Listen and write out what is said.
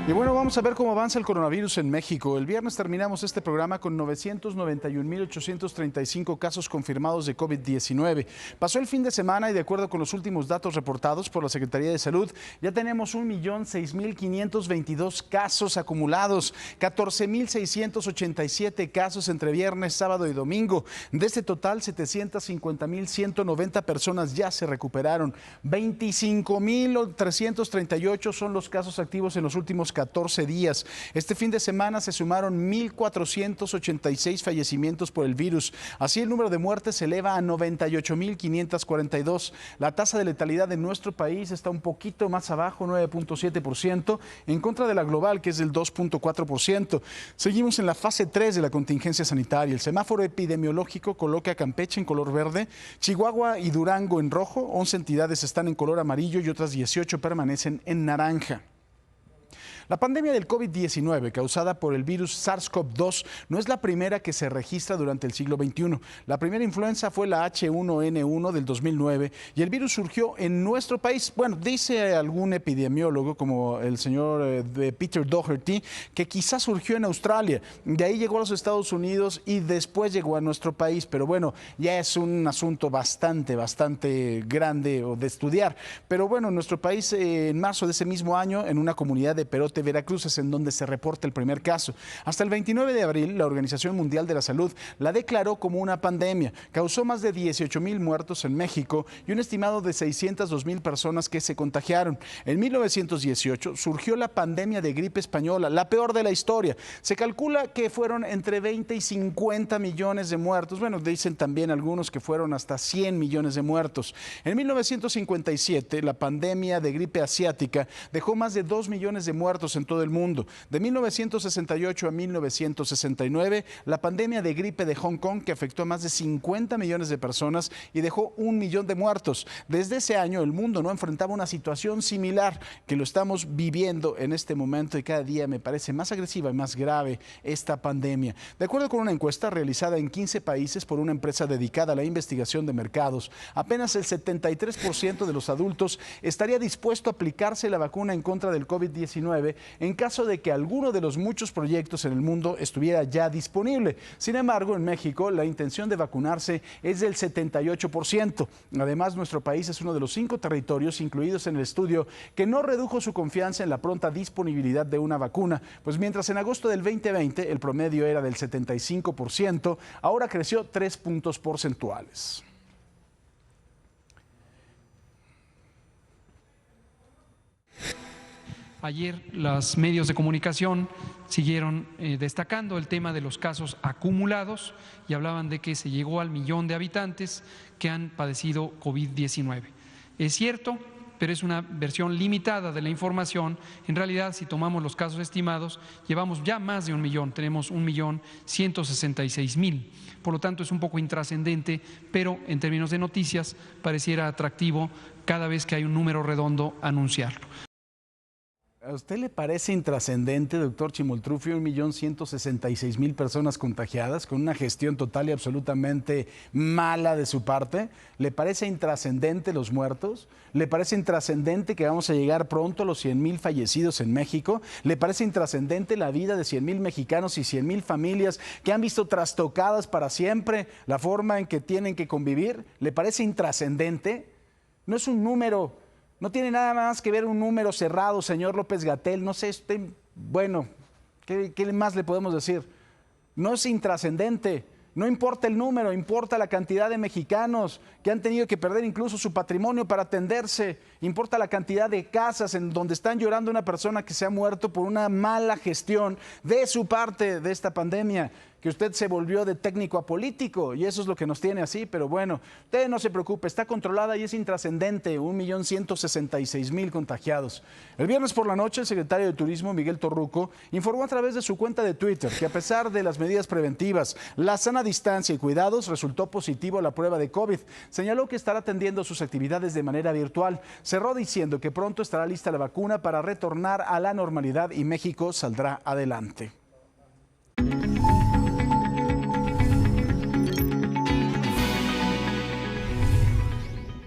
Y bueno, vamos a ver cómo avanza el coronavirus en México. El viernes terminamos este programa con 991.835 casos confirmados de COVID-19. Pasó el fin de semana y de acuerdo con los últimos datos reportados por la Secretaría de Salud, ya tenemos 1.006.522 casos acumulados, 14.687 casos entre viernes, sábado y domingo. De este total, 750.190 personas ya se recuperaron. 25.338 son los casos activos en los últimos 14 días. Este fin de semana se sumaron 1.486 fallecimientos por el virus. Así, el número de muertes se eleva a 98.542. La tasa de letalidad en nuestro país está un poquito más abajo, 9.7%, en contra de la global, que es del 2.4%. Seguimos en la fase 3 de la contingencia sanitaria. El semáforo epidemiológico coloca a Campeche en color verde, Chihuahua y Durango en rojo, 11 entidades están en color amarillo y otras 18 permanecen en naranja. La pandemia del COVID-19 causada por el virus SARS-CoV-2 no es la primera que se registra durante el siglo XXI. La primera influenza fue la H1N1 del 2009 y el virus surgió en nuestro país. Bueno, dice algún epidemiólogo como el señor Peter Doherty que quizás surgió en Australia. De ahí llegó a los Estados Unidos y después llegó a nuestro país. Pero bueno, ya es un asunto bastante grande de estudiar. Pero bueno, en nuestro país en marzo de ese mismo año, en una comunidad de Perote, Veracruz, es en donde se reporta el primer caso. Hasta el 29 de abril, la Organización Mundial de la Salud la declaró como una pandemia. Causó más de 18,000 muertos en México y un estimado de 602,000 personas que se contagiaron. En 1918 surgió la pandemia de gripe española, la peor de la historia. Se calcula que fueron entre 20 y 50 millones de muertos. Bueno, dicen también algunos que fueron hasta 100 millones de muertos. En 1957, la pandemia de gripe asiática dejó más de 2 millones de muertos en todo el mundo. De 1968 a 1969, la pandemia de gripe de Hong Kong, que afectó a más de 50 millones de personas y dejó 1 millón de muertos. Desde ese año, el mundo no enfrentaba una situación similar, que lo estamos viviendo en este momento, y cada día me parece más agresiva y más grave esta pandemia. De acuerdo con una encuesta realizada en 15 países por una empresa dedicada a la investigación de mercados, apenas el 73% de los adultos estaría dispuesto a aplicarse la vacuna en contra del COVID-19 en caso de que alguno de los muchos proyectos en el mundo estuviera ya disponible. Sin embargo, en México la intención de vacunarse es del 78%. Además, nuestro país es uno de los 5 territorios incluidos en el estudio que no redujo su confianza en la pronta disponibilidad de una vacuna, pues mientras en agosto del 2020 el promedio era del 75%, ahora creció 3 puntos porcentuales. Ayer los medios de comunicación siguieron destacando el tema de los casos acumulados y hablaban de que se llegó al 1.000.000 de habitantes que han padecido COVID-19. Es cierto, pero es una versión limitada de la información. En realidad, si tomamos los casos estimados, llevamos ya más de 1.000.000, tenemos 1.166.000. Por lo tanto, es un poco intrascendente, pero en términos de noticias pareciera atractivo cada vez que hay un número redondo anunciarlo. ¿A usted le parece intrascendente, doctor Chimoltrufio, 1.166.000 personas contagiadas con una gestión total y absolutamente mala de su parte? ¿Le parece intrascendente los muertos? ¿Le parece intrascendente que vamos a llegar pronto a los 100,000 fallecidos en México? ¿Le parece intrascendente la vida de 100,000 mexicanos y 100,000 familias que han visto trastocadas para siempre la forma en que tienen que convivir? ¿Le parece intrascendente? No es un número. No tiene nada más que ver un número cerrado, señor López-Gatell. No sé, bueno, ¿qué más le podemos decir? No es intrascendente. No importa el número, importa la cantidad de mexicanos que han tenido que perder incluso su patrimonio para atenderse. Importa la cantidad de casas en donde están llorando una persona que se ha muerto por una mala gestión de su parte de esta pandemia, que usted se volvió de técnico a político y eso es lo que nos tiene así. Pero bueno, usted no se preocupe, está controlada y es intrascendente, 1.166.000 contagiados. El viernes por la noche, el secretario de Turismo, Miguel Torruco, informó a través de su cuenta de Twitter que a pesar de las medidas preventivas, la sana distancia y cuidados, resultó positivo a la prueba de COVID. Señaló que estará atendiendo sus actividades de manera virtual. Cerró diciendo que pronto estará lista la vacuna para retornar a la normalidad y México saldrá adelante.